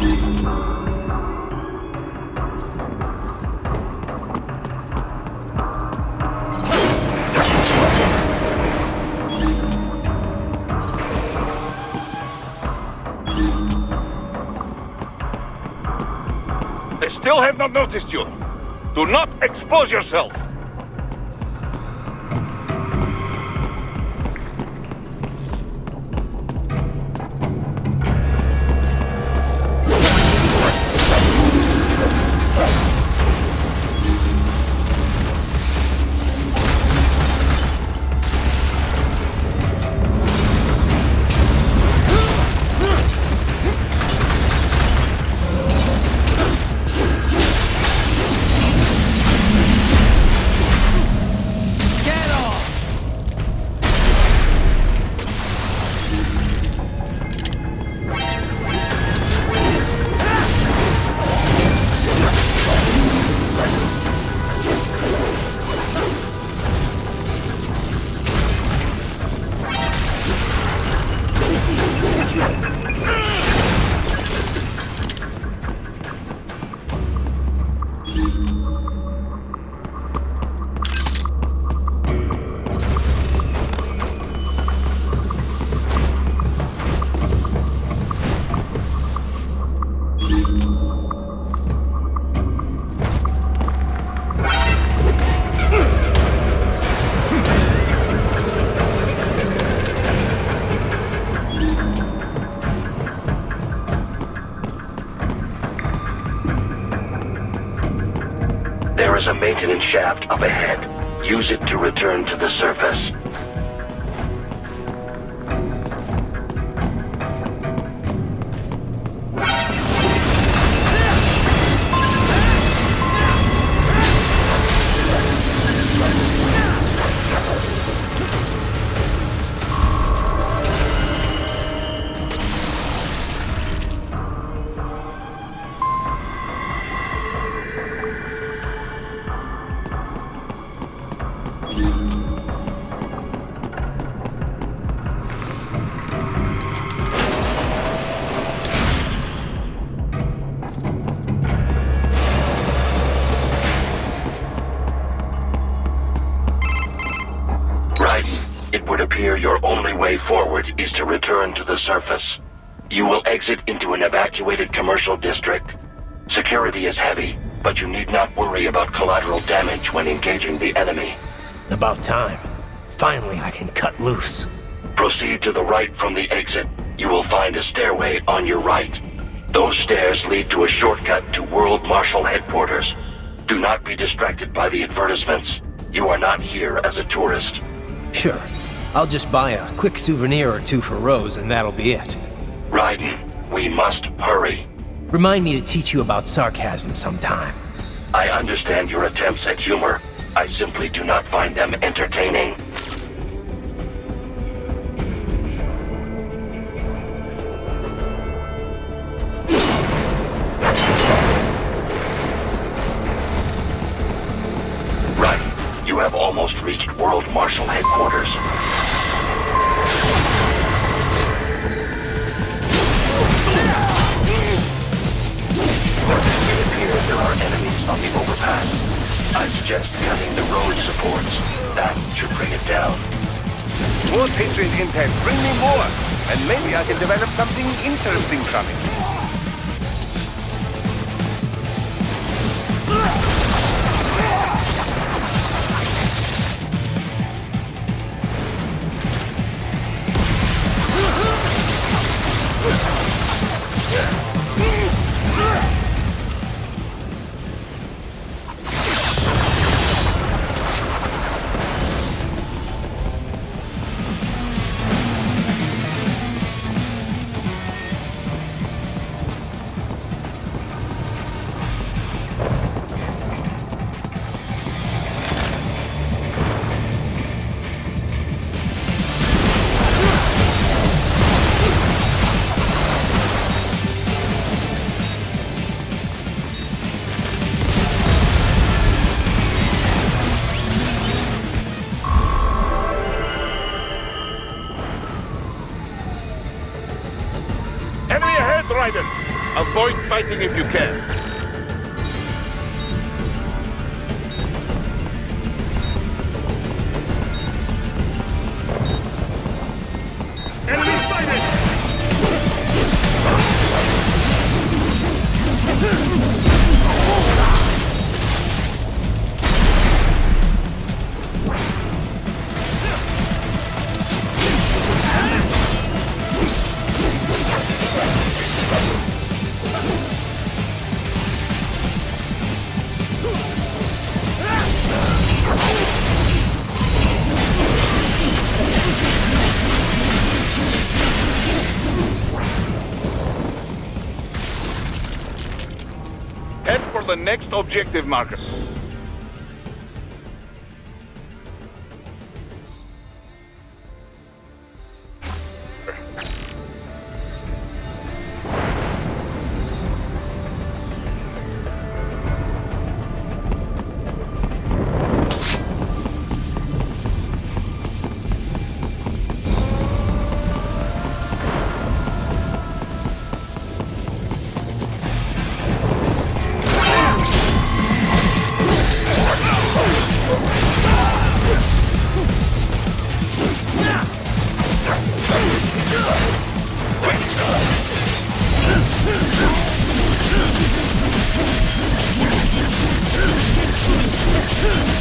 They still have not noticed you. Do not expose yourself. There is a maintenance shaft up ahead. Use it to return to the surface. It would appear your only way forward is to return to the surface. You will exit into an evacuated commercial district. Security is heavy, but you need not worry about collateral damage when engaging the enemy. About time. Finally, I can cut loose. Proceed to the right from the exit. You will find a stairway on your right. Those stairs lead to a shortcut to World Marshal Headquarters. Do not be distracted by the advertisements. You are not here as a tourist. Sure. I'll just buy a quick souvenir or two for Rose, and that'll be it. Raiden, we must hurry. Remind me to teach you about sarcasm sometime. I understand your attempts at humor. I simply do not find them entertaining. Right. You have almost reached World Marshal Headquarters. There are enemies on the overpass. I suggest cutting the road supports. That should bring it down. More Patriot intel. Bring me more. And maybe I can develop something interesting from it. Avoid fighting if you can. Enemy sighted! Head for the next objective marker.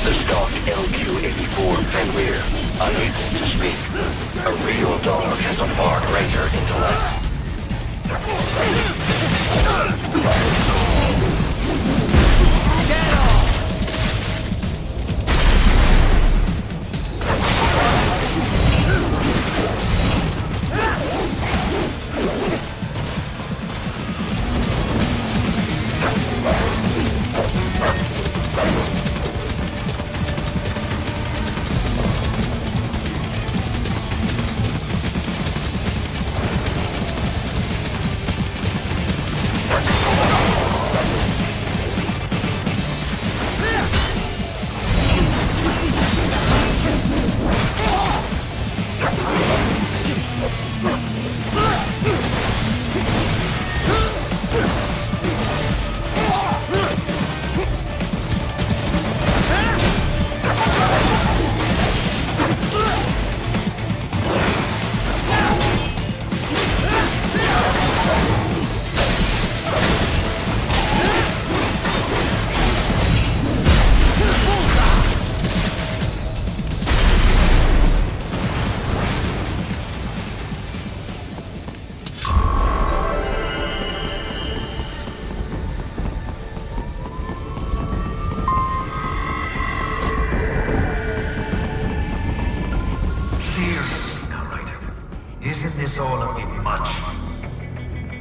The stock LQ-84 Fenrir, unable to speak. A real dog has a far greater intellect. Isn't this all a bit much?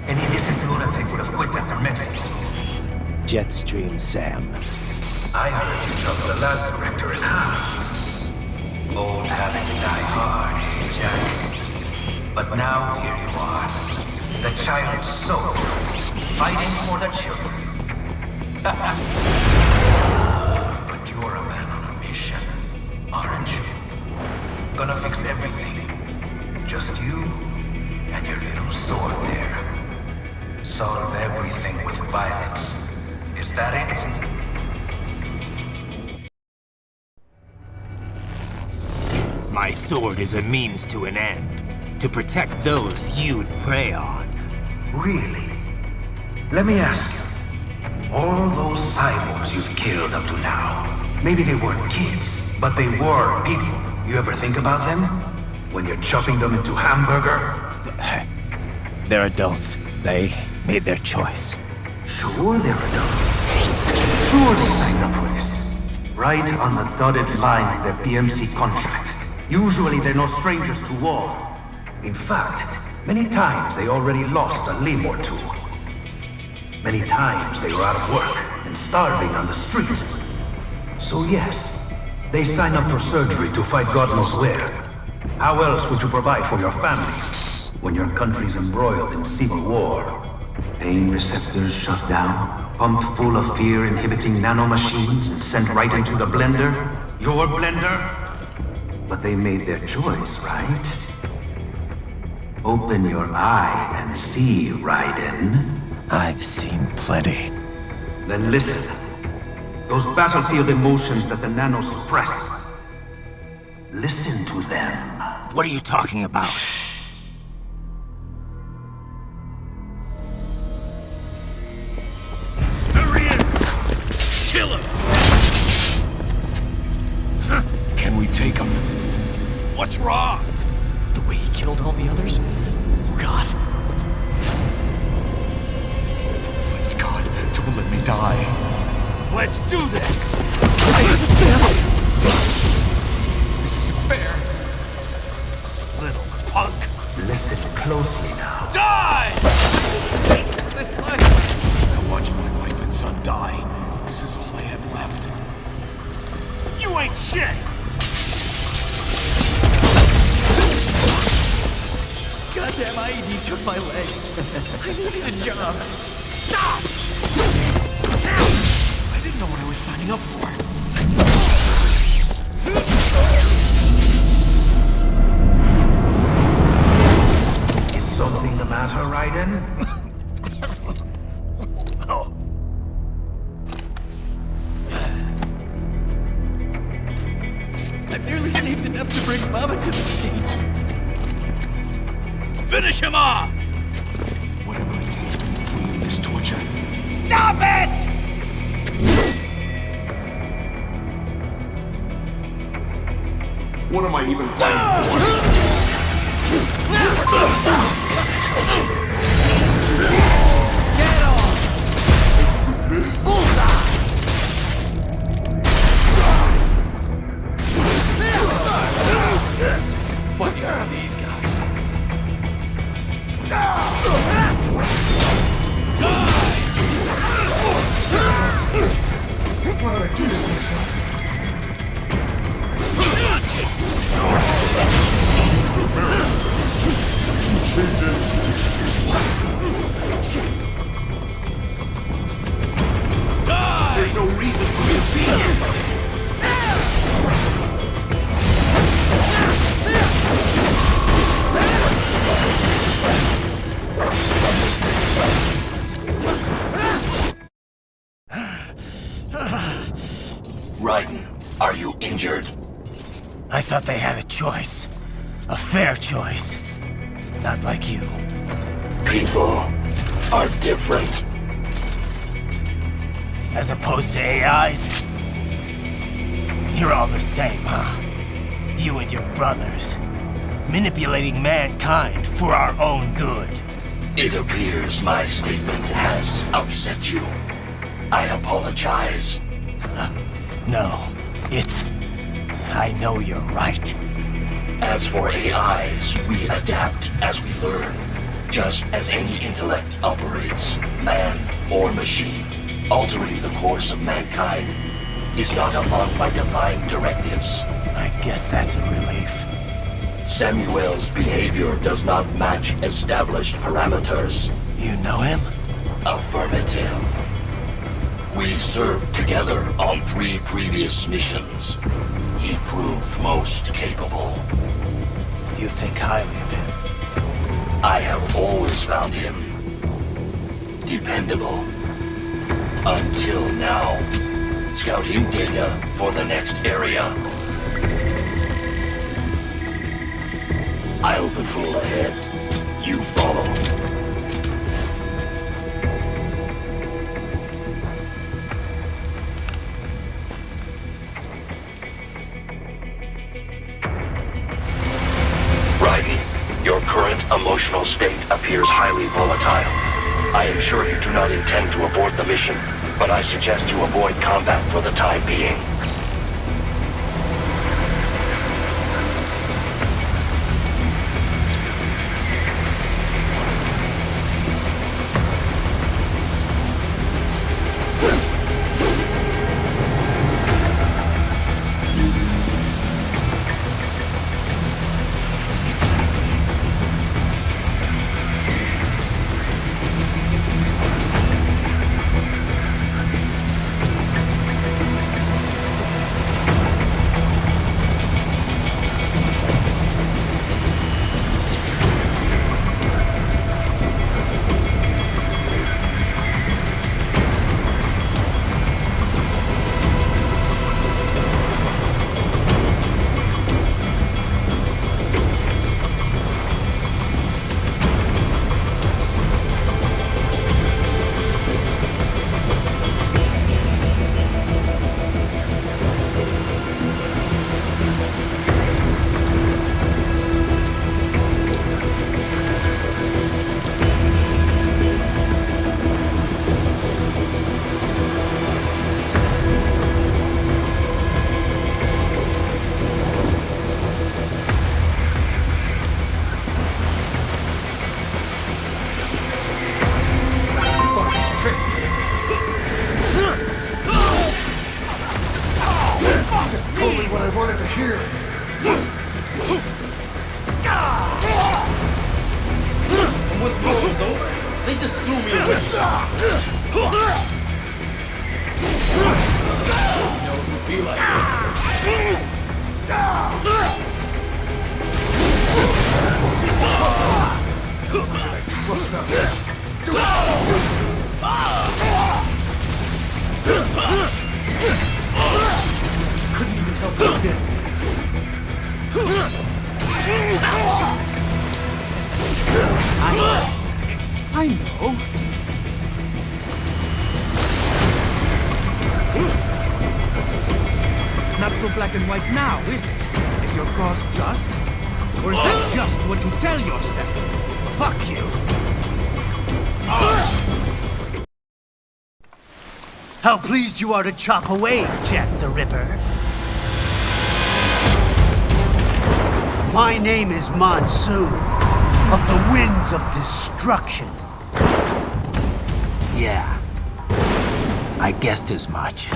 Any decent lunatic would have quit after Mexico. Jetstream, Sam. I heard you chopped the lab director in half. Old habits die hard, eh, Jack? But now here you are. The child's soul, fighting for the children. But you're a man on a mission, aren't you? Gonna fix everything. Just you and your little sword there. Solve everything with violence. Is that it? My sword is a means to an end, to protect those you'd prey on. Really? Let me ask you. All those cyborgs you've killed up to now, maybe they weren't kids, but they were people. You ever think about them? When you're chopping them into hamburger? They're adults. They made their choice. Sure they're adults. Sure they signed up for this. Right on the dotted line of their BMC contract. Usually they're no strangers to war. In fact, many times they already lost a limb or two. Many times they were out of work and starving on the street. So yes, they sign up for surgery to fight God knows where. How else would you provide for your family when your country's embroiled in civil war? Pain receptors shut down, pumped full of fear-inhibiting nanomachines and sent right into the blender? Your blender? But they made their choice, right? Open your eye and see, Raiden. I've seen plenty. Then listen. Those battlefield emotions that the nanos suppress. Listen to them. What are you talking about? There he is! Kill him! Can we take him? What's wrong? The way he killed all the others? Oh God. Please God, don't let me die. Let's do this! This isn't fair. Little punk! Listen closely now. Die! This life. I watched my wife and son die. This is all I had left. You ain't shit! Goddamn IED took my legs. I needed a job. Stop! I didn't know what I was signing up for. Is something the matter, Raiden? I've nearly saved enough to bring Mama to the States. Finish him off! Whatever it takes to be free of this torture. Stop it! What am I even fighting for? Get off! Bullseye! Fighting for these guys. Why did I do this to myself? There's no reason for me to be here. Raiden, are you injured? I thought they had a choice. A fair choice. Not like you. People are different. As opposed to AIs? You're all the same, huh? You and your brothers. Manipulating mankind for our own good. It appears my statement has upset you. I apologize. No, it's... I know you're right. As for AIs, we adapt as we learn. Just as any intellect operates, man or machine. Altering the course of mankind is not among my defined directives. I guess that's a relief. Samuel's behavior does not match established parameters. You know him? Affirmative. We served together on 3 previous missions. He proved most capable. You think highly of him? I have always found him dependable. Until now. Scouting data for the next area. I'll patrol ahead. You follow. Raiden, your current emotional state appears highly volatile. I am sure you do not intend to abort the mission, but I suggest you avoid combat for the time being. Be like this. Couldn't even help it again. I know. Not so black and white now, is it? Is your cause just? Or is that just what you tell yourself? Fuck you! How pleased you are to chop away, Jack the Ripper. My name is Monsoon, of the Winds of Destruction. Yeah, I guessed as much.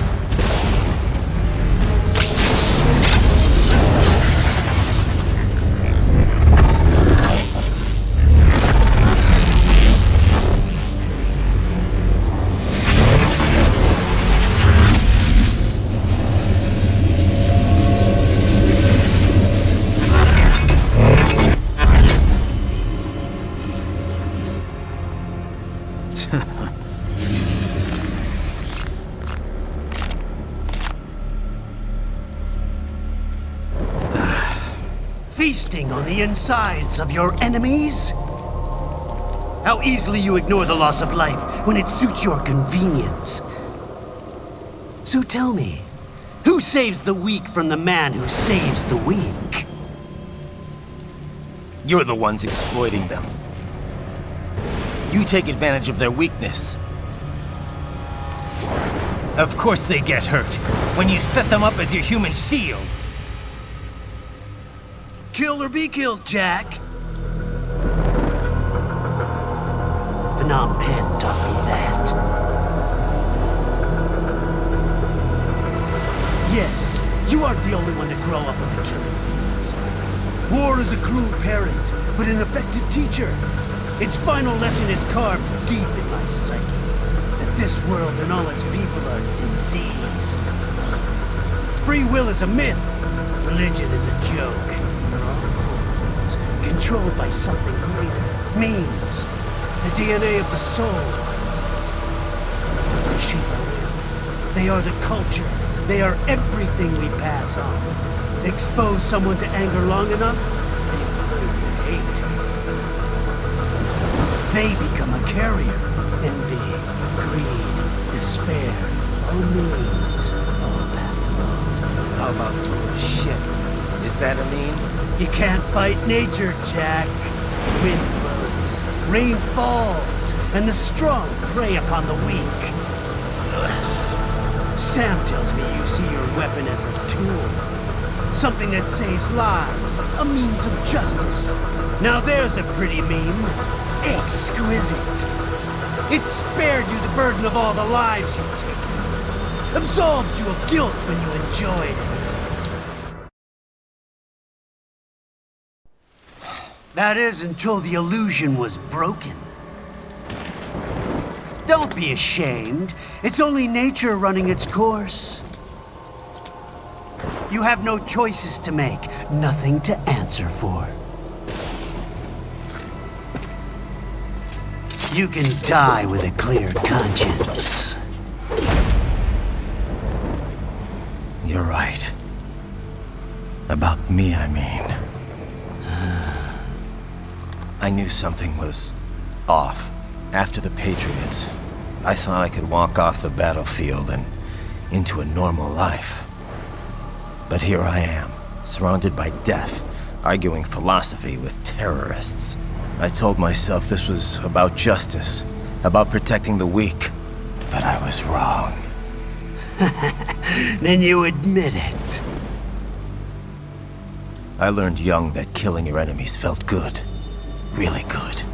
Feasting on the insides of your enemies? How easily you ignore the loss of life when it suits your convenience. So tell me, who saves the weak from the man who saves the weak? You're the ones exploiting them. You take advantage of their weakness. Of course they get hurt when you set them up as your human shield. Kill or be killed, Jack. Phnom Penh taught me that. Yes, you aren't the only one to grow up with the killing fields. War is a cruel parent, but an effective teacher. Its final lesson is carved deep in my psyche. That this world and all its people are diseased. Free will is a myth. Religion is a joke. Controlled by something greater. Memes. The DNA of the soul. They shape our will. They are the culture. They are everything we pass on. Expose someone to anger long enough, they learn to hate. They become a carrier. Envy, greed, despair, all memes, all passed along. How about shit? Is that a meme? You can't fight nature, Jack. Wind blows, rain falls, and the strong prey upon the weak. Sam tells me you see your weapon as a tool. Something that saves lives, a means of justice. Now there's a pretty meme. Exquisite. It spared you the burden of all the lives you've taken. Absolved you of guilt when you enjoyed it. That is, until the illusion was broken. Don't be ashamed. It's only nature running its course. You have no choices to make, nothing to answer for. You can die with a clear conscience. You're right. About me, I mean. I knew something was off. After the Patriots, I thought I could walk off the battlefield and into a normal life. But here I am, surrounded by death, arguing philosophy with terrorists. I told myself this was about justice, about protecting the weak. But I was wrong. Then you admit it. I learned young that killing your enemies felt good. Really good.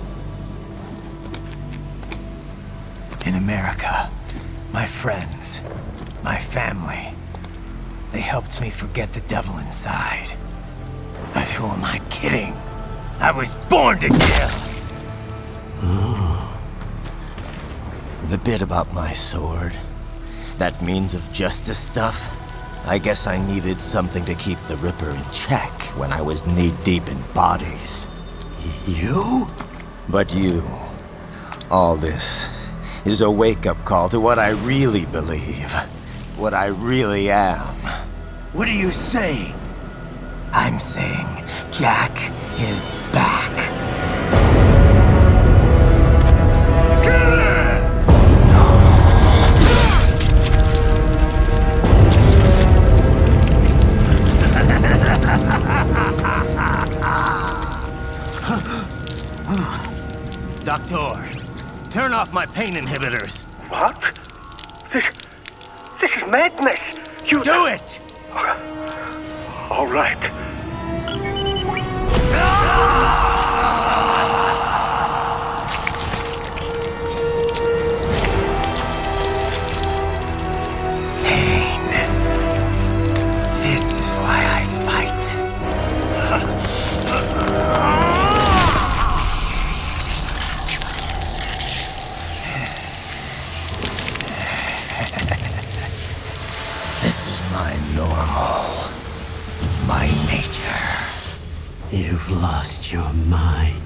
In America, my friends, my family, they helped me forget the devil inside. But who am I kidding? I was born to kill! The bit about my sword, that means of justice stuff, I guess I needed something to keep the Ripper in check when I was knee-deep in bodies. You? But you, all this, is a wake-up call to what I really believe, what I really am. What are you saying? I'm saying Jack is back. Doctor, turn off my pain inhibitors. What? This is madness. You Do it! All right. Pain. This is why I fight. This is my normal, my nature. You've lost your mind.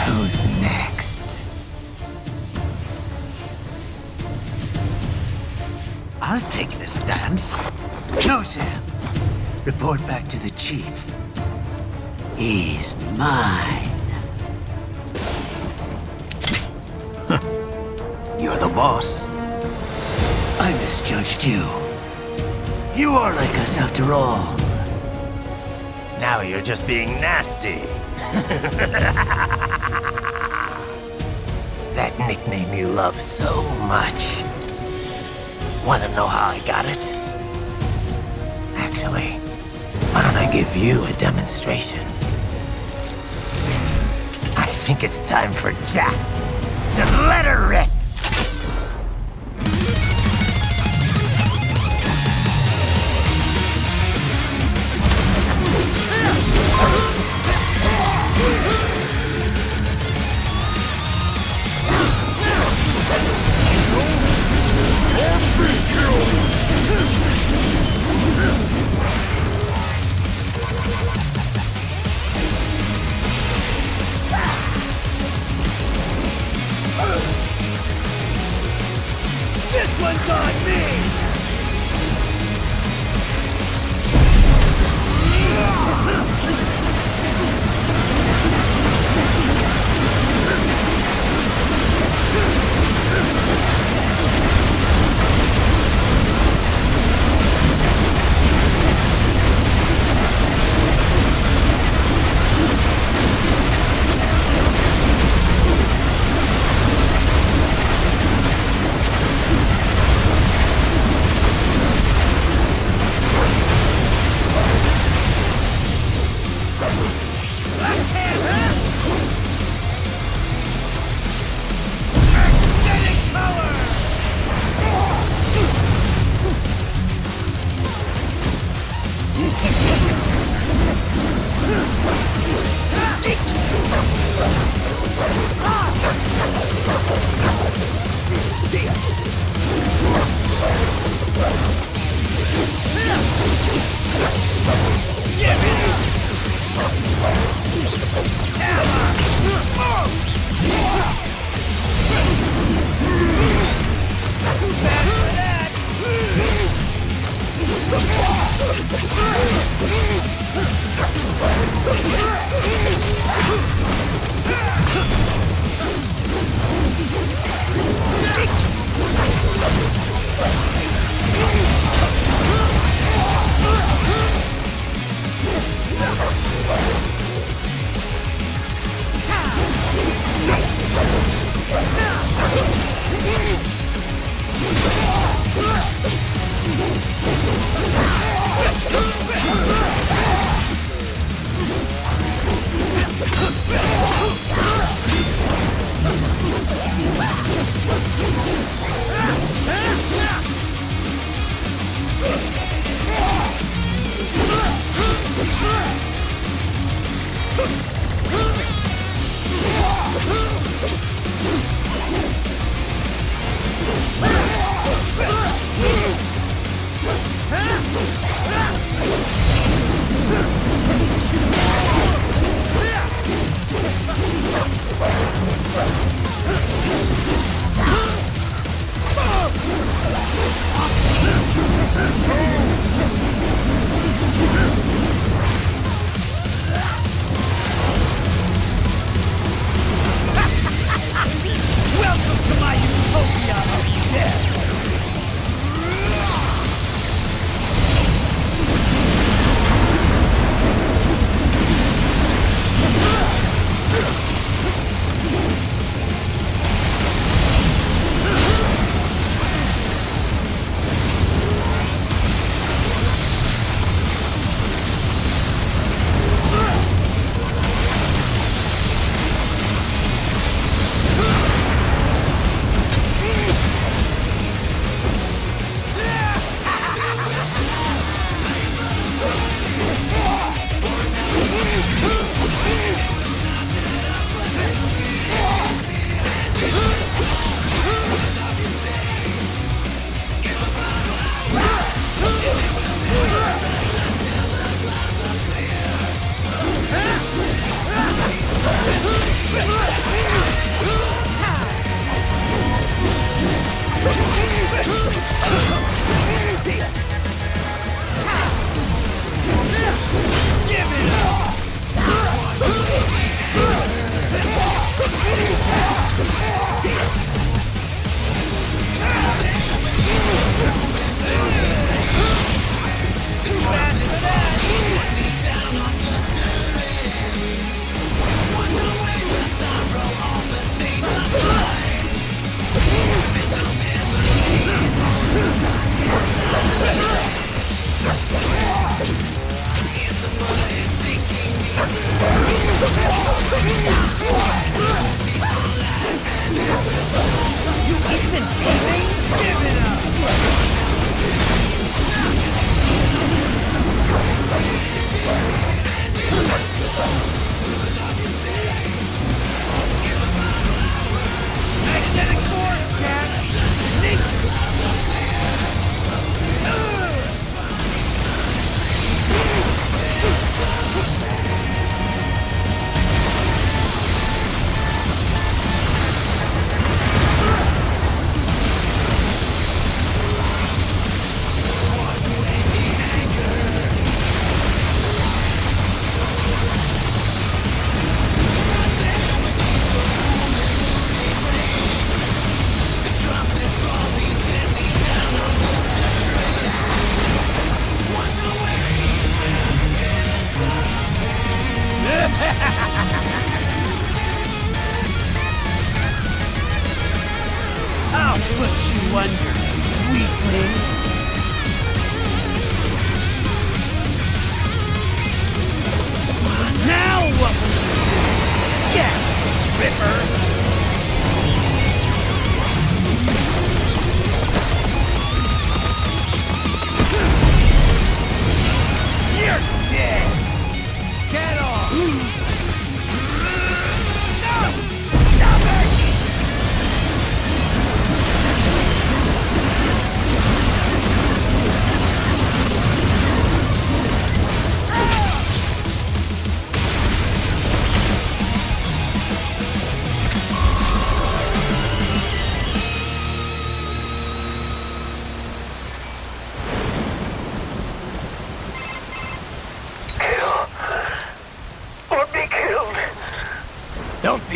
Who's next? I'll take this dance. No, Sam. Report back to the chief. He's mine. You're the boss. I misjudged you. You are like us after all. Now you're just being nasty. That nickname you love so much. Want to know how I got it? Actually, why don't I give you a demonstration? I think it's time for Jack to let her rip. This one's on me!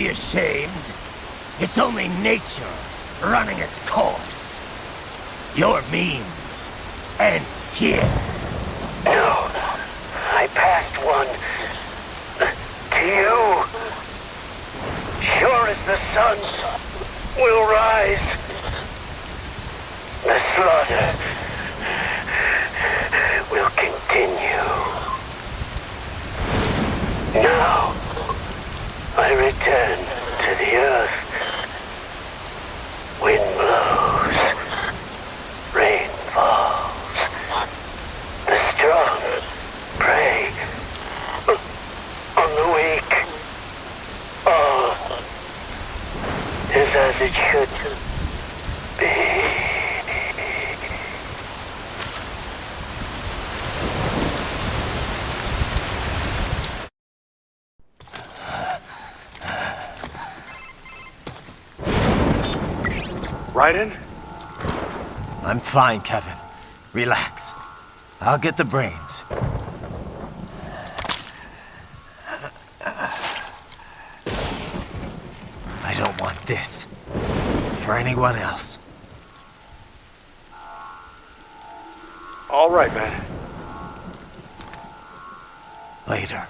be ashamed. It's only nature running its course. Your means end here. No. I passed one. To you. Sure as the sun will rise. The slaughter will continue. Now, I return to the earth. Wind blows. Rain falls. The strong prey on the weak. All is as it should be. Raiden? I'm fine, Kevin. Relax. I'll get the brains. I don't want this for anyone else. All right, man. Later.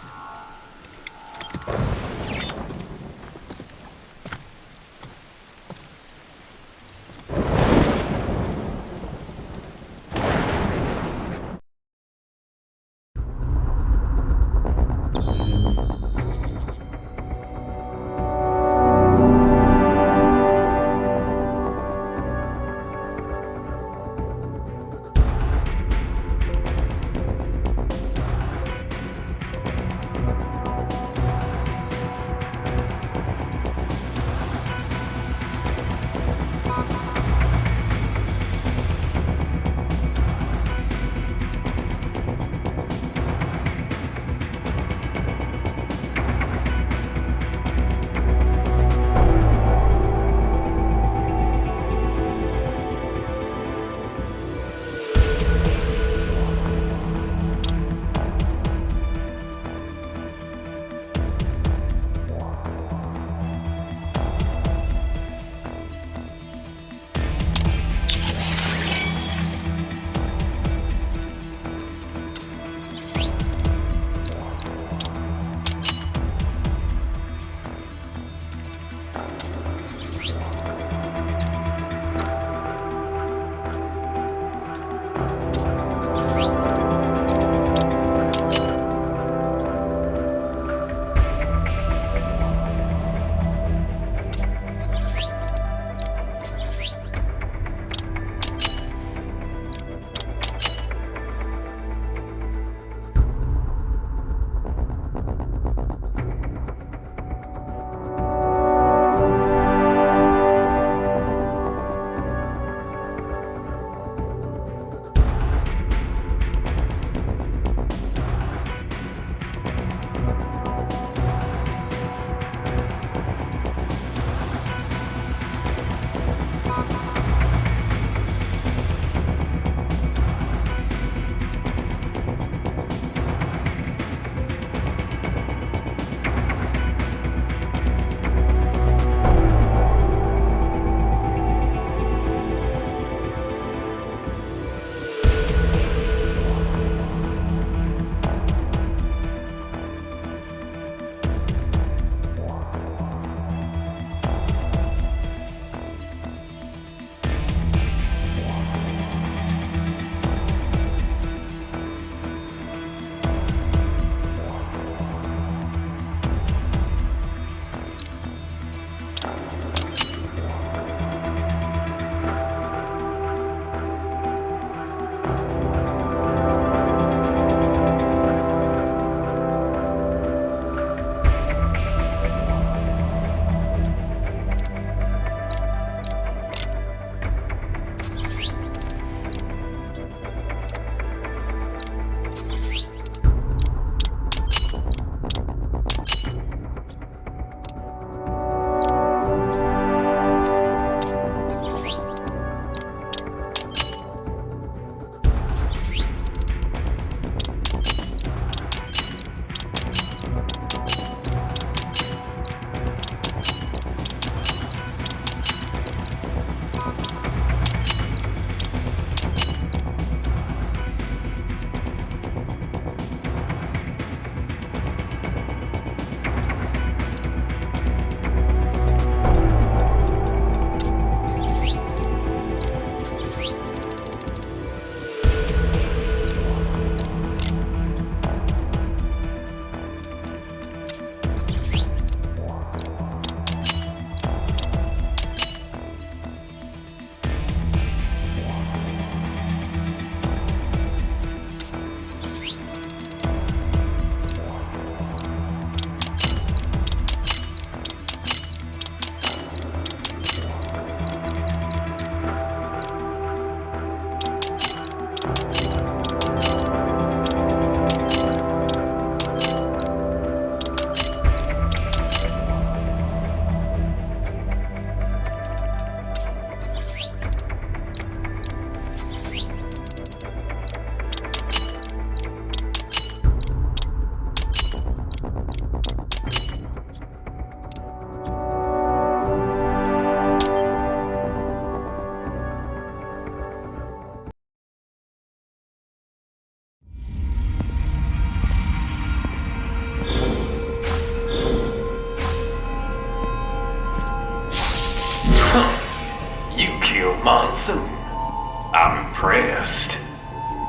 I'm impressed.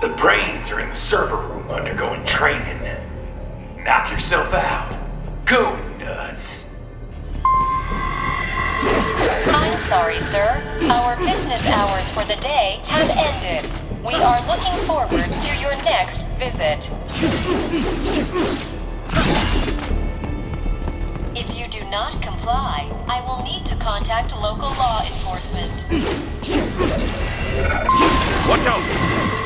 The brains are in the server room undergoing training. Knock yourself out. Go nuts. I'm sorry, sir. Our business hours for the day have ended. We are looking forward to your next visit. If you do not comply, I will need to contact local law enforcement. Watch out!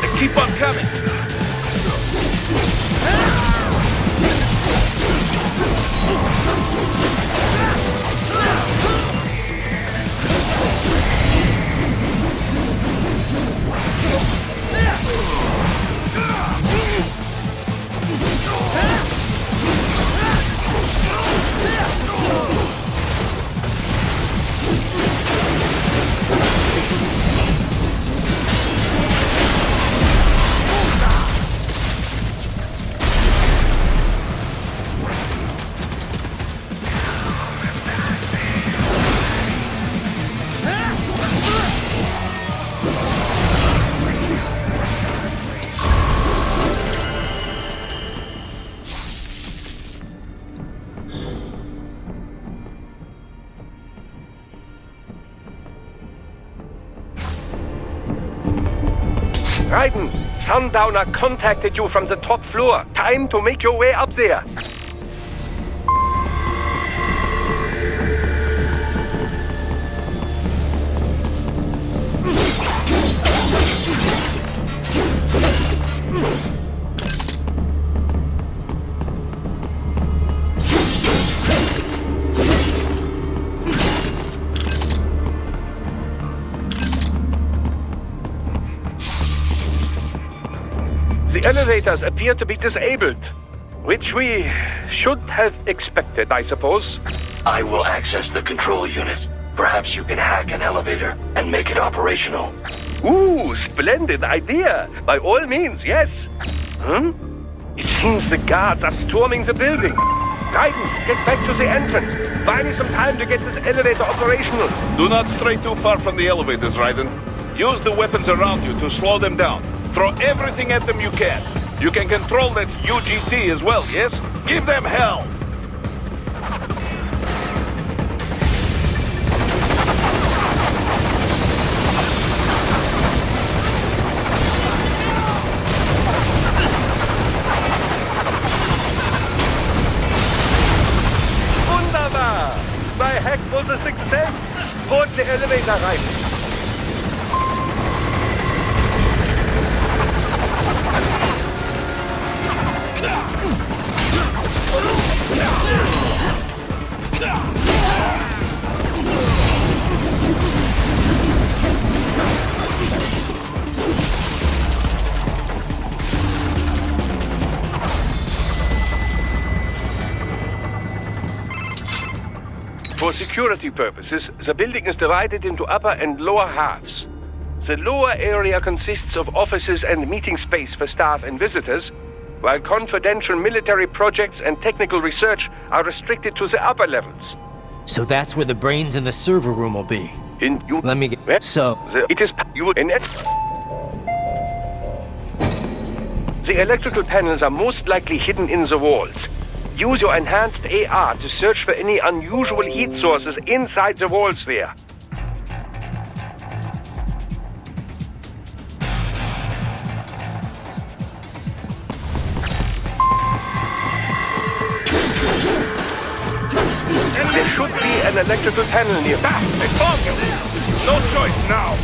They keep on coming! Raiden, Sundowner contacted you from the top floor. Time to make your way up there. The elevators appear to be disabled, which we should have expected, I suppose. I will access the control unit. Perhaps you can hack an elevator and make it operational. Ooh, splendid idea. By all means, yes. It seems the guards are storming the building. Raiden, get back to the entrance. Buy me some time to get this elevator operational. Do not stray too far from the elevators, Raiden. Use the weapons around you to slow them down. Throw everything at them you can. You can control that UGT as well, yes? Give them hell! Wunderbar! My hack was a success. Board the elevator rein. For security purposes, the building is divided into upper and lower halves. The lower area consists of offices and meeting space for staff and visitors, while confidential military projects and technical research are restricted to the upper levels. So that's where the brains in the server room will be. Let me get... So... It is... You in it. The electrical panels are most likely hidden in the walls. Use your enhanced AR to search for any unusual heat sources inside the walls there. And there should be an electrical panel nearby. It's broken! No choice now!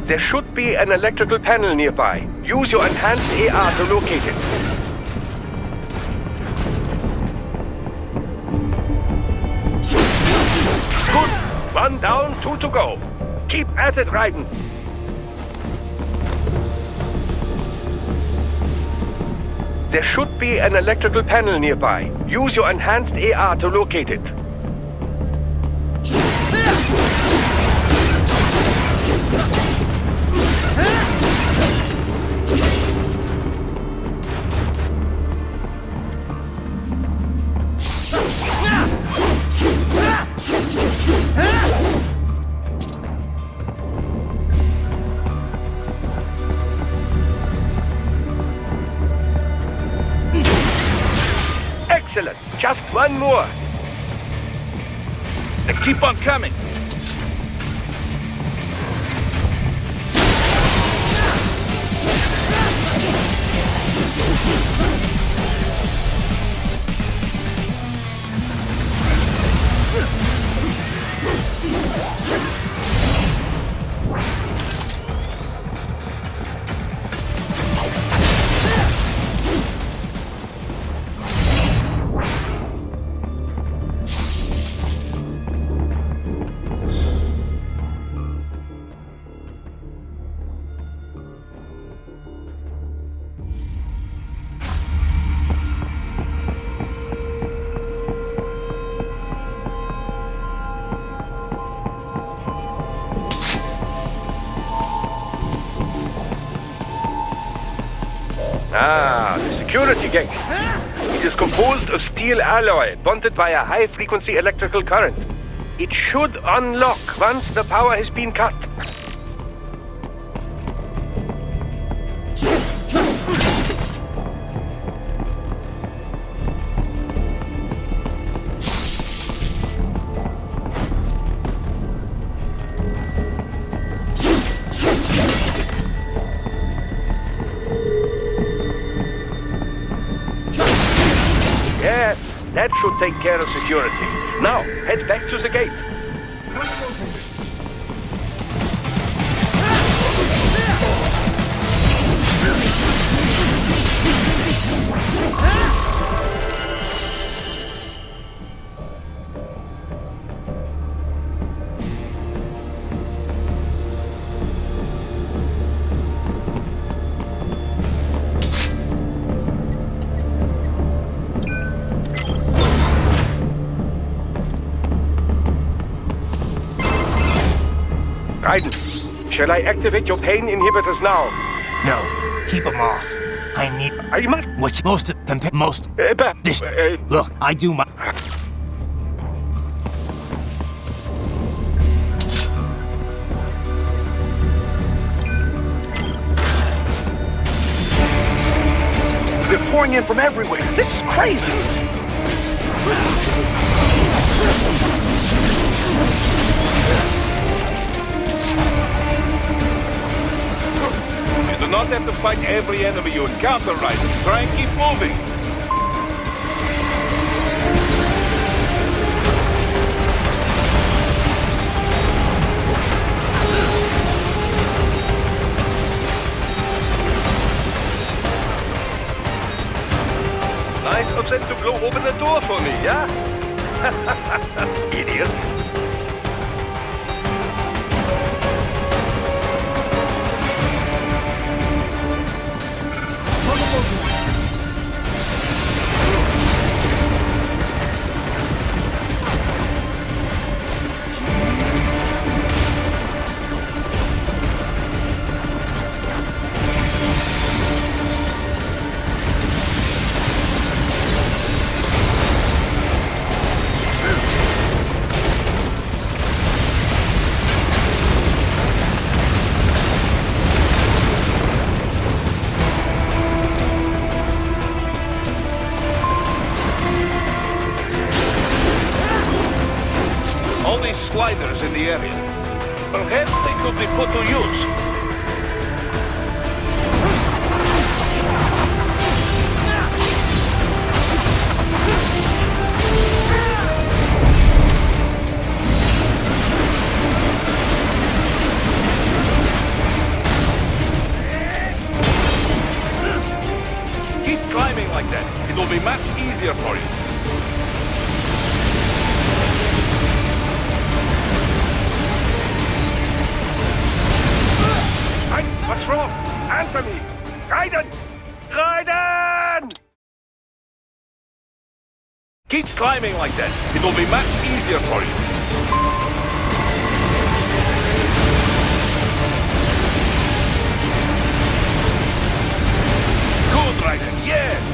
There should be an electrical panel nearby. Use your enhanced AR to locate it. Good. 1 down, 2 to go. Keep at it, Raiden. There should be an electrical panel nearby. Use your enhanced AR to locate it. Excellent. Just one more. Keep on coming. Ah, the security gate. It is composed of steel alloy, bonded by a high-frequency electrical current. It should unlock once the power has been cut. Yes, that should take care of security. Now, head back to the gate. Raiden, shall I activate your pain inhibitors now? No, keep them off. I need... I must... Which most... most... this... Look, I do my... They're pouring in from everywhere. This is crazy. You do not have to fight every enemy you encounter, Raiden. Try and keep moving. Nice of them to blow open the door for me, yeah? Idiots. All these sliders in the area. Perhaps they could be put to use. like that. It will be much easier for you. Hey, what's wrong? Answer me! Raiden! Raiden! Keep climbing like that. It will be much easier for you. Good, Raiden, yes!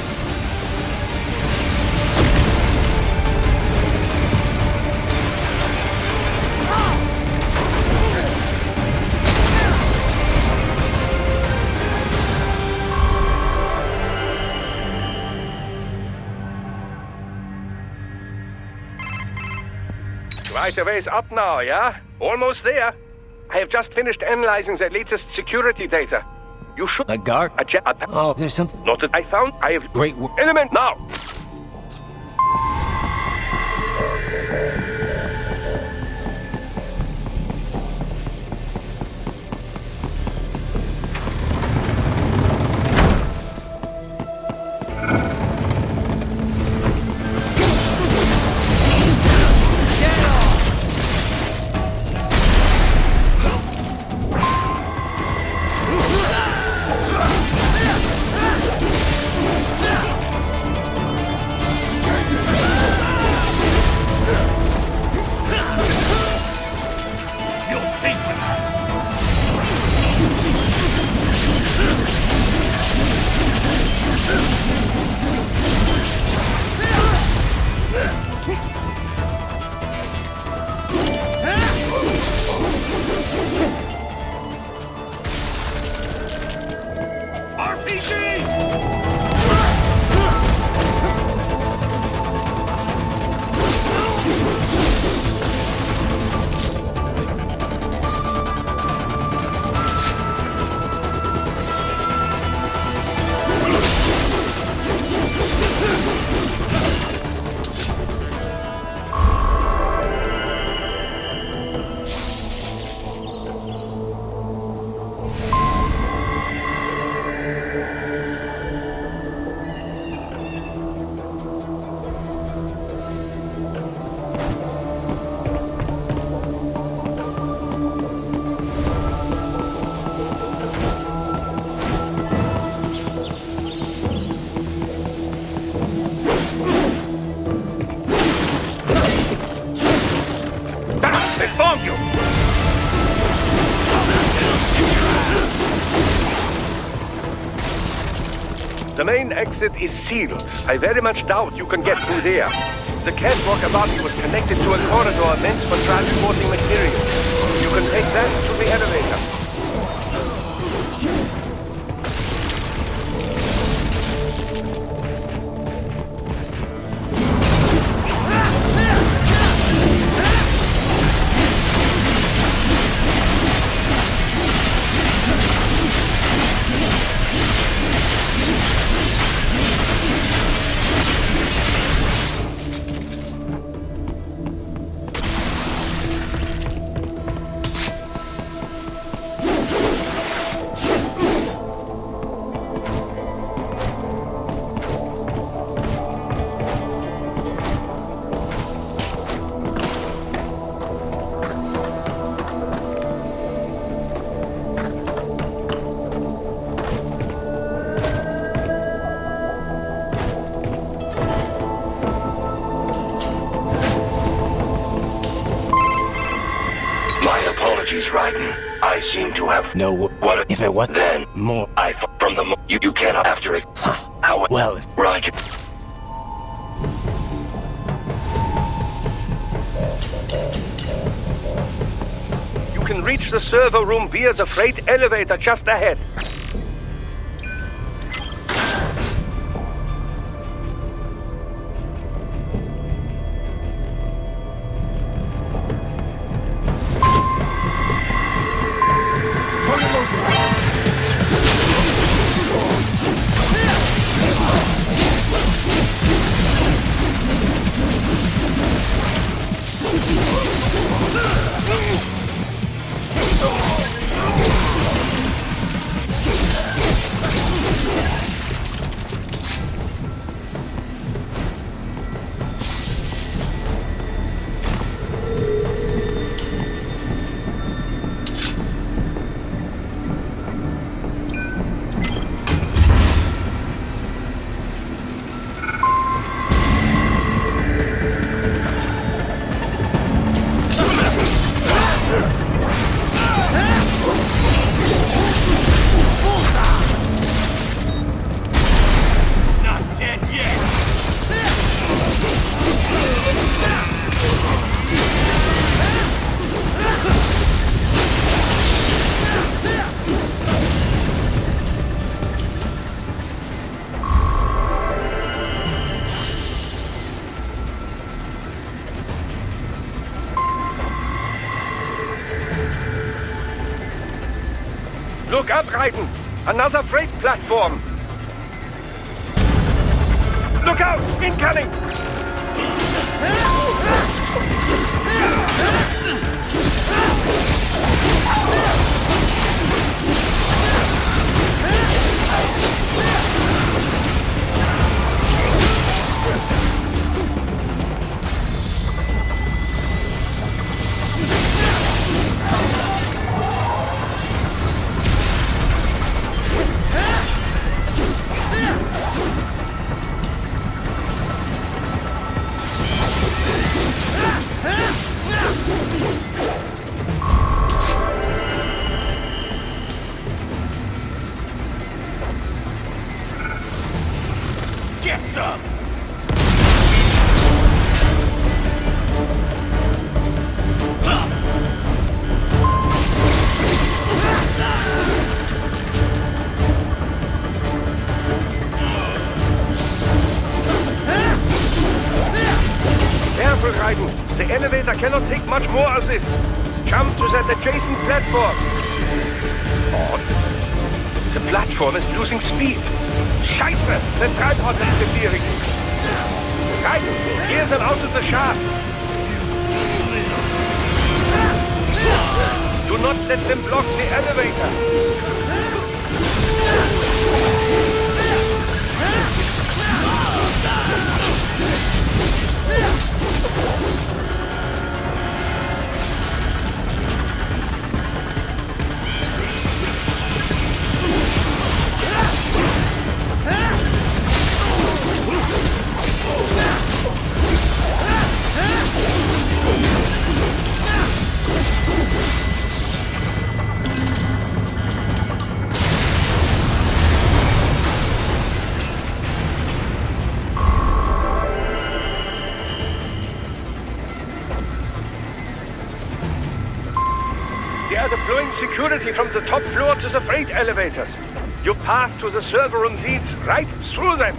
Right away's up now, yeah? Almost there. I have just finished analyzing the latest security data. You should... A guard? Oh, there's something... Not that I found. I have... Great work. Element now! The main exit is sealed. I very much doubt you can get through there. The catwalk above you is connected to a corridor meant for transporting materials. You can take that to the elevator. I seem to have... No, what if it was... Then... More... From the... You cannot after it. How... Well... Roger. You can reach the server room via the freight elevator just ahead. Raiden! Another freight platform! Look out! Incoming! Get some! Careful, Raiden. The elevator cannot take much more of this. Jump to that adjacent platform. Odd. The platform is losing speed. Scheiße! The tripod is disappearing. Raiden, gear them out of the shaft. Do not let them block the elevator. They are deploying security from the top floor to the freight elevators. You pass to the server room leads right through them.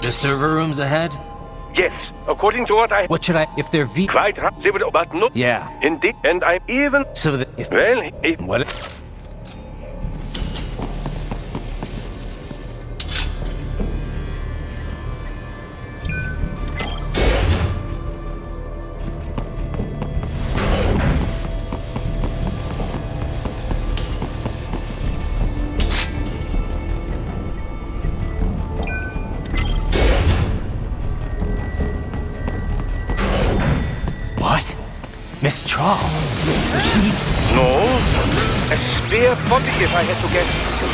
The server room's ahead? Yes, according to what I... What should I... If they're V... Quite right, they would... But no... Yeah. Indeed, and I'm even... So that if... Well, it... What... Miss Trawl. She's... No. A spare body, if I had to guess.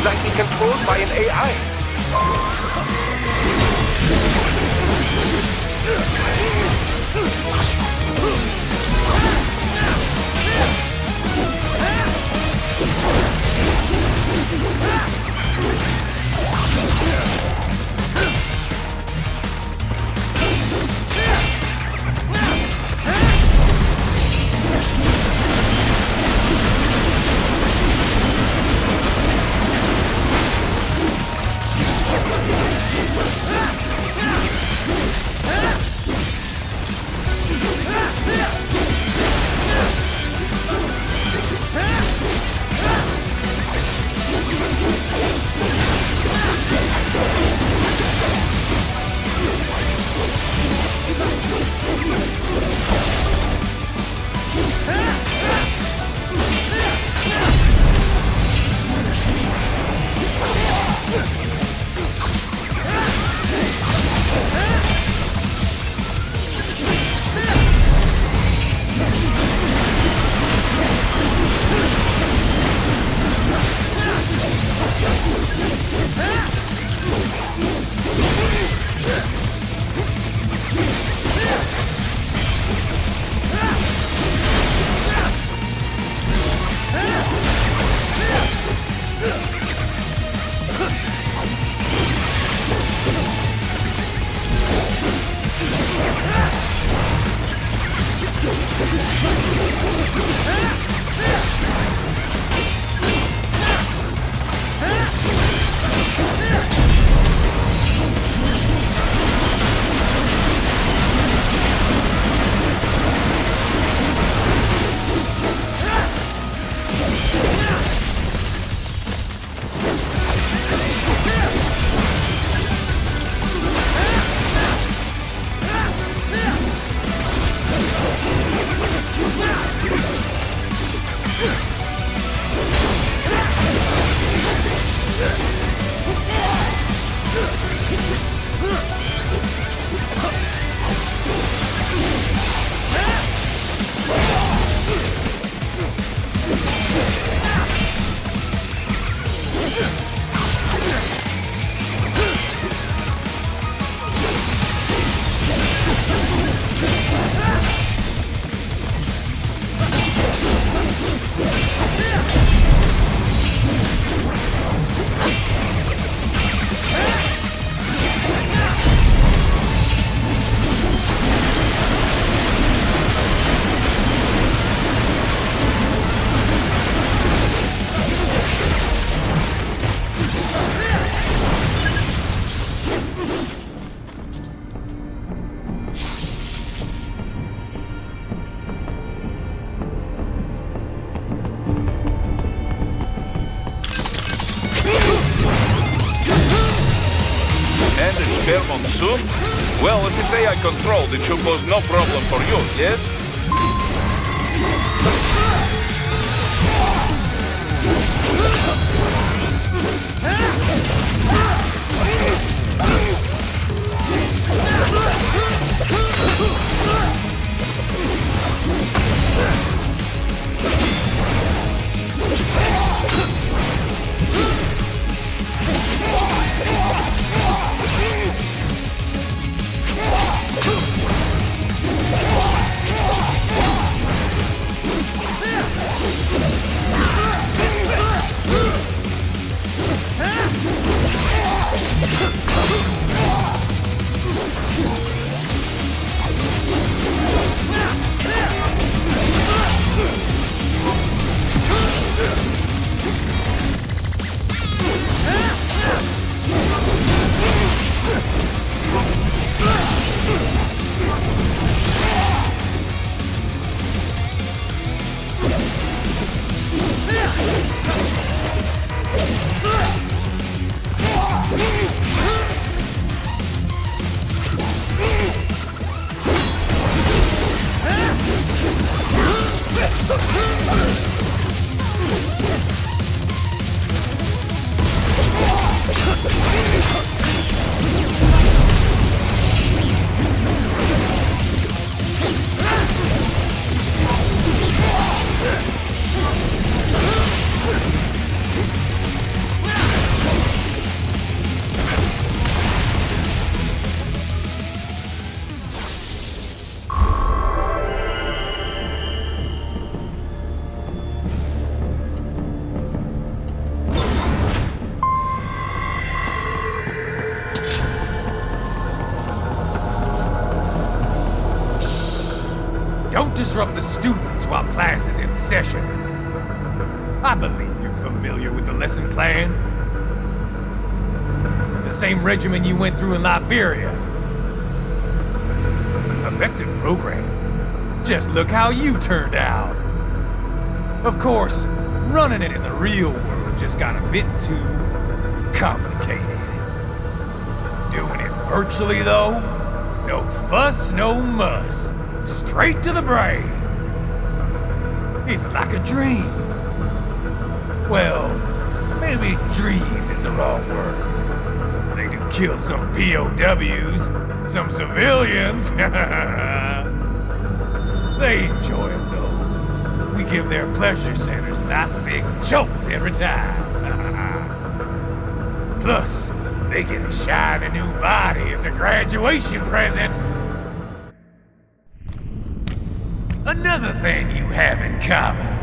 Likely controlled by an AI. repair monsoon? Well, if it's AI controlled, it should cause no problem for you, yes? Don't disrupt the students while class is in session. I believe you're familiar with the lesson plan. The same regimen you went through in Liberia. Effective program. Just look how you turned out. Of course, running it in the real world just got a bit too complicated. Doing it virtually, though, no fuss, no muss. Straight to the brain. It's like a dream. Well, maybe dream is the wrong word. They do kill some POWs, some civilians. They enjoy them, though. We give their pleasure centers a nice big jolt every time. Plus, they get a shiny new body as a graduation present. Another thing you have in common.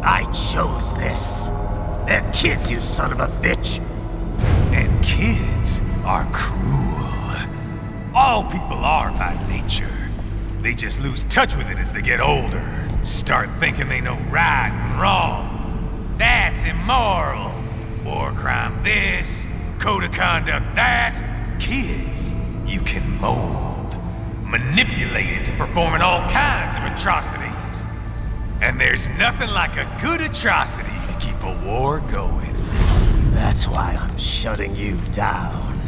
I chose this. They're kids, you son of a bitch. And kids are cruel. All people are by nature. They just lose touch with it as they get older. Start thinking they know right and wrong. That's immoral. War crime this, code of conduct that. Kids, you can mold, manipulate into performing all kinds of atrocities. And there's nothing like a good atrocity to keep a war going. That's why I'm shutting you down.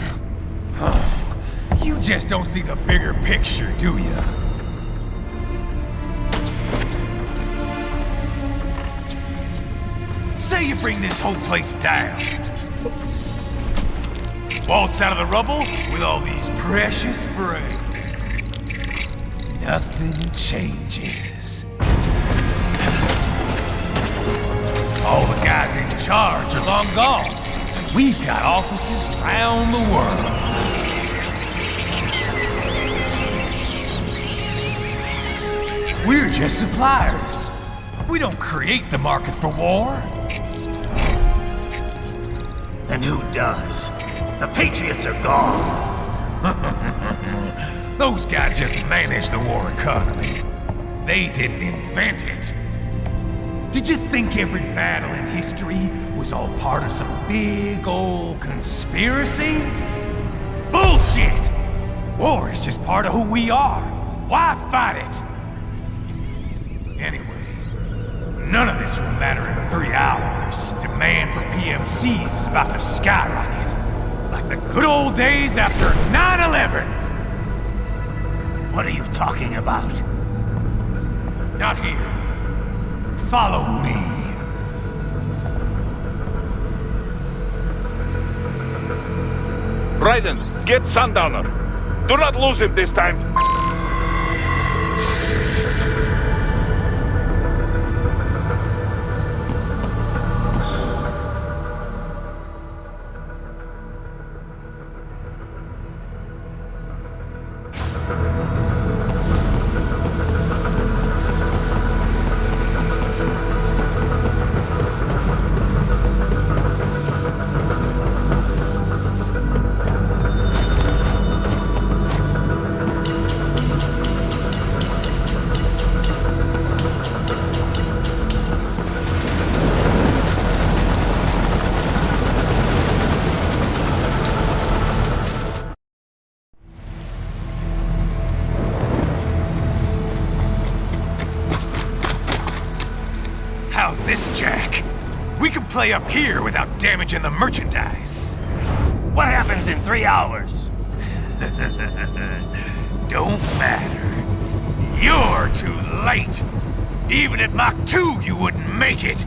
You just don't see the bigger picture, do you? Say you bring this whole place down. Waltz out of the rubble with all these precious brains. Nothing changes. All the guys in charge are long gone. We've got offices around the world. We're just suppliers. We don't create the market for war. Then who does? The Patriots are gone. Those guys just manage the war economy. They didn't invent it. Did you think every battle in history was all part of some big old conspiracy? Bullshit! War is just part of who we are. Why fight it? Anyway, none of this will matter in 3 hours. Demand for PMCs is about to skyrocket. Like the good old days after 9/11. What are you talking about? Not here. Follow me. Raiden, get Sundowner. Do not lose him this time. How's this, Jack? We can play up here without damaging the merchandise. What happens in 3 hours? Don't matter. You're too late. Even at Mach 2, you wouldn't make it.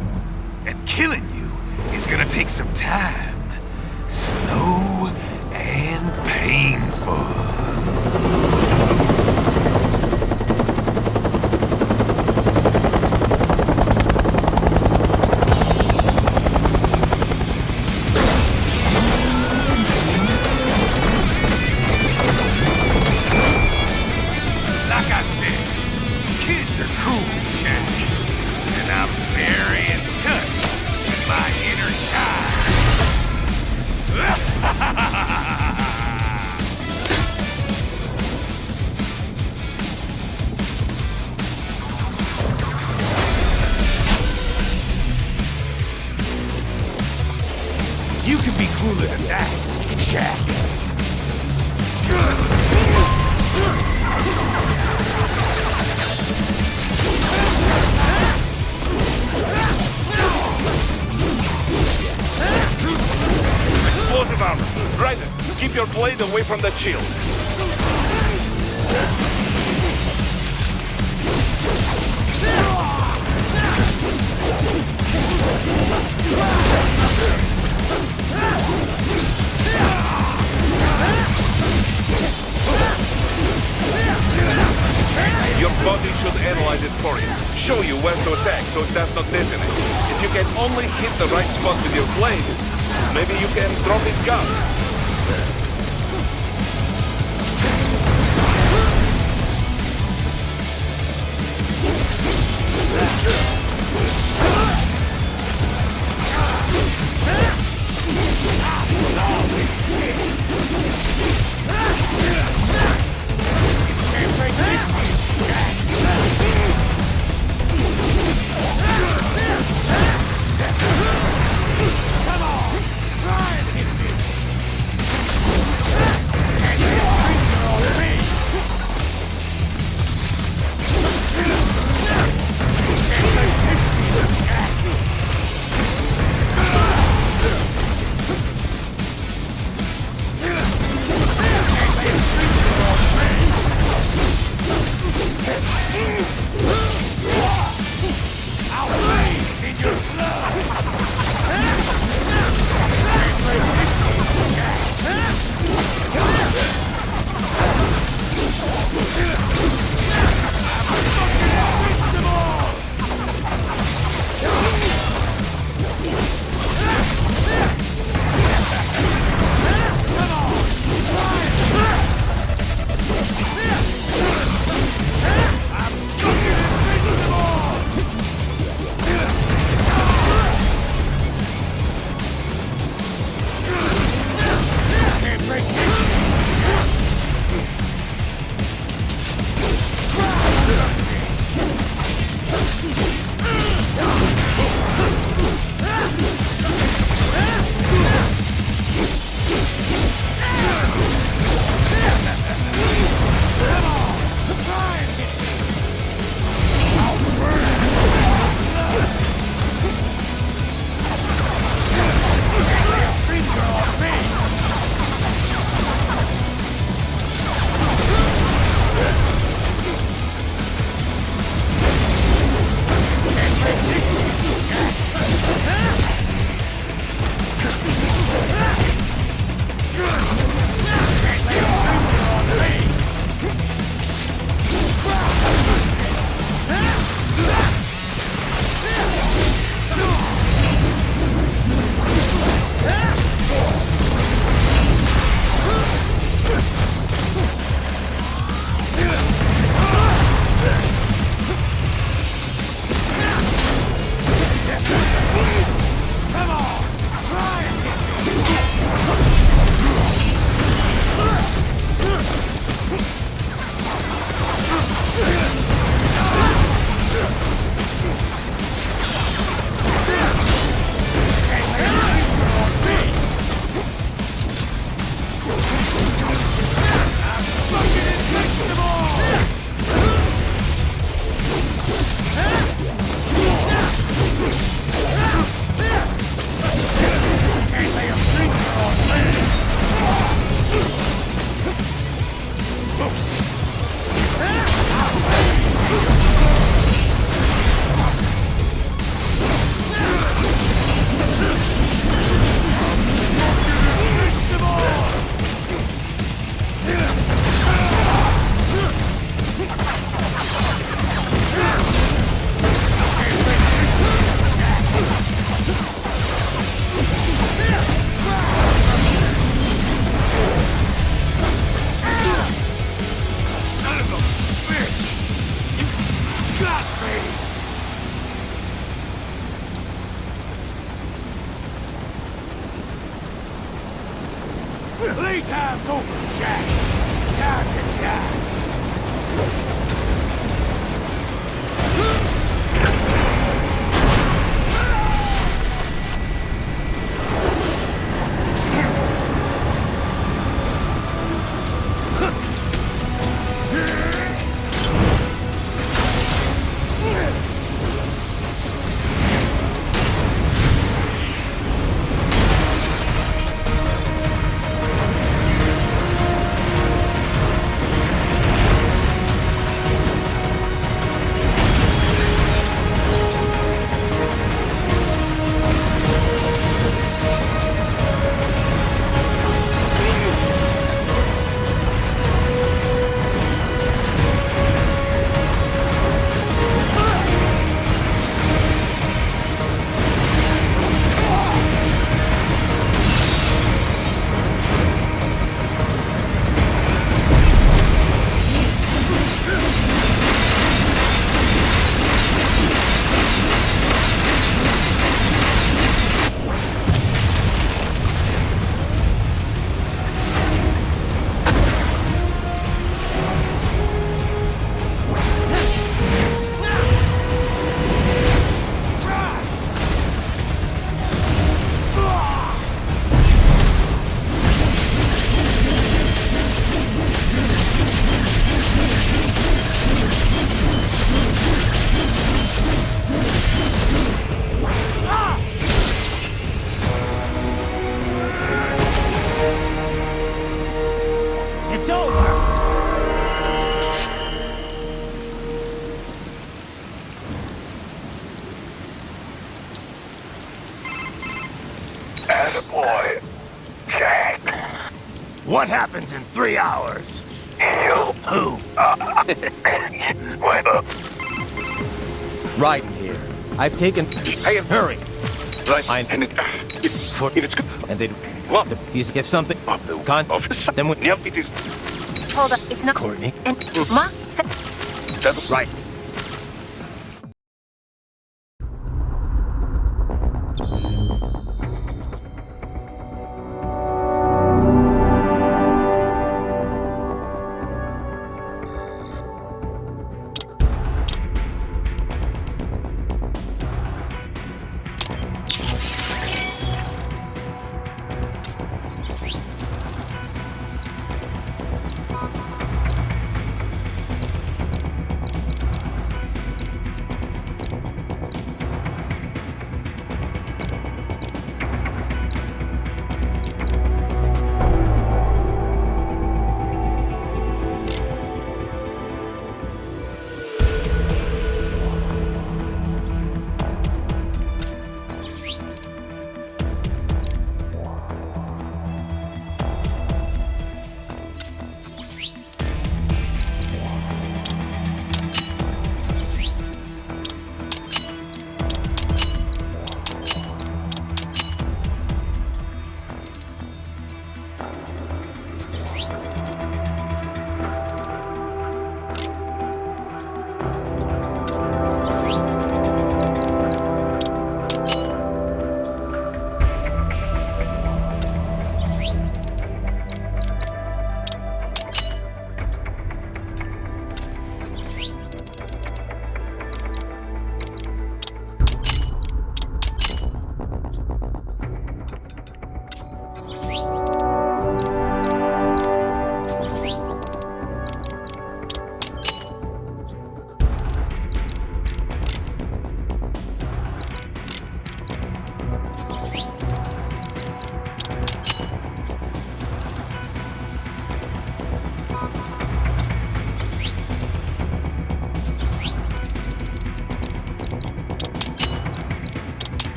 And killing you is gonna take some time. Slow and painful. You can be cooler than that, Jack. Explosive armor. Raiden, keep your blade away from that shield. Your body should analyze it for you. Show you where to attack so it does not detonate. If you can only hit the right spot with your blade, maybe you can drop its gun. Playtime's over, Jack. Time to die. Attaboy, Jack. What happens in 3 hours? Heal. Who? What up? Riding here. I've taken... I am... Hurry! Right. And it's... For... It's... And they... What? If something... Office? Then we... Yep, it is... Hold up, it's not... Courtney. And... Ma... That's Right.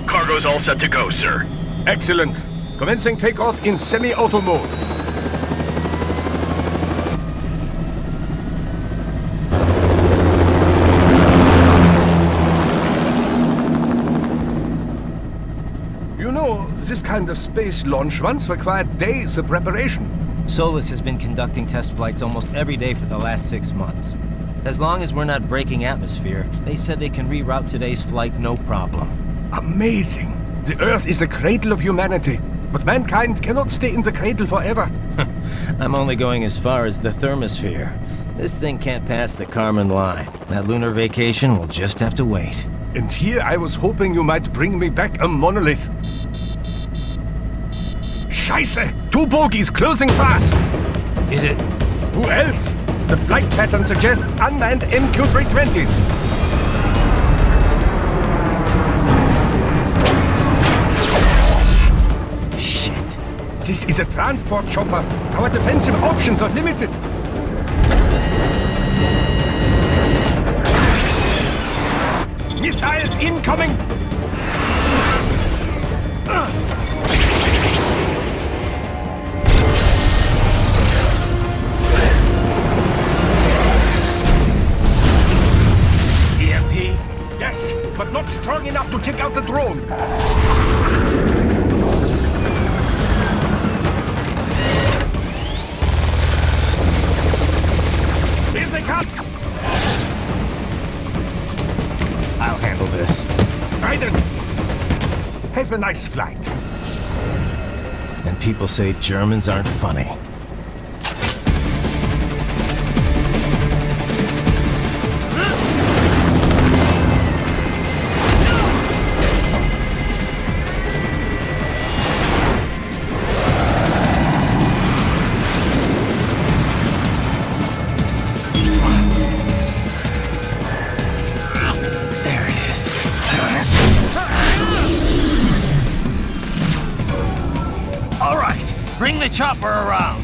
Cargo's all set to go, sir. Excellent. Commencing takeoff in semi-auto mode. You know, this kind of space launch once required days of preparation. Solus has been conducting test flights almost every day for the last 6 months. As long as we're not breaking atmosphere, they said they can reroute today's flight no problem. Amazing. The Earth is the cradle of humanity, but mankind cannot stay in the cradle forever. I'm only going as far as the thermosphere. This thing can't pass the Kármán line. That lunar vacation will just have to wait. And here I was hoping you might bring me back a monolith. Scheiße! 2 bogies closing fast! Is it? Who else? The flight pattern suggests unmanned MQ-320s. Shit. This is a transport chopper. Our defensive options are limited. Missiles incoming! EMP? Yes, but not strong enough to take out the drone. Here they come! I'll handle this. Raiden! Have a nice flight. And people say Germans aren't funny. There it is. All right, bring the chopper around.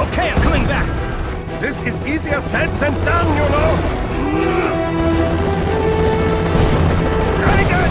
Okay, I'm coming back. This is easier said than done, you know. Raiden!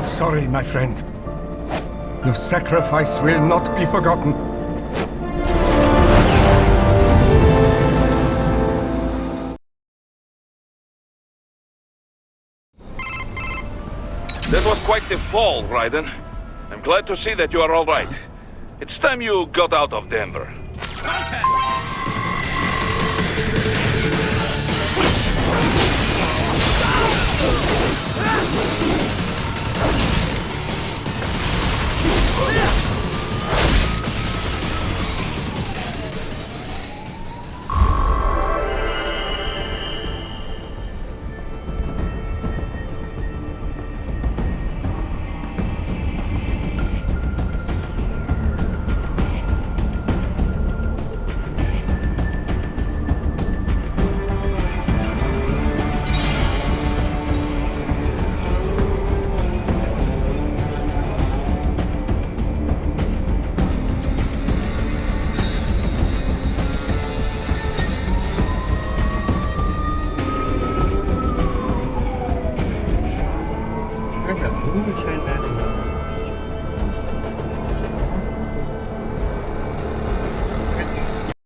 Sorry, my friend. Your sacrifice will not be forgotten. That was quite the fall, Raiden. I'm glad to see that you are all right. It's time you got out of Denver.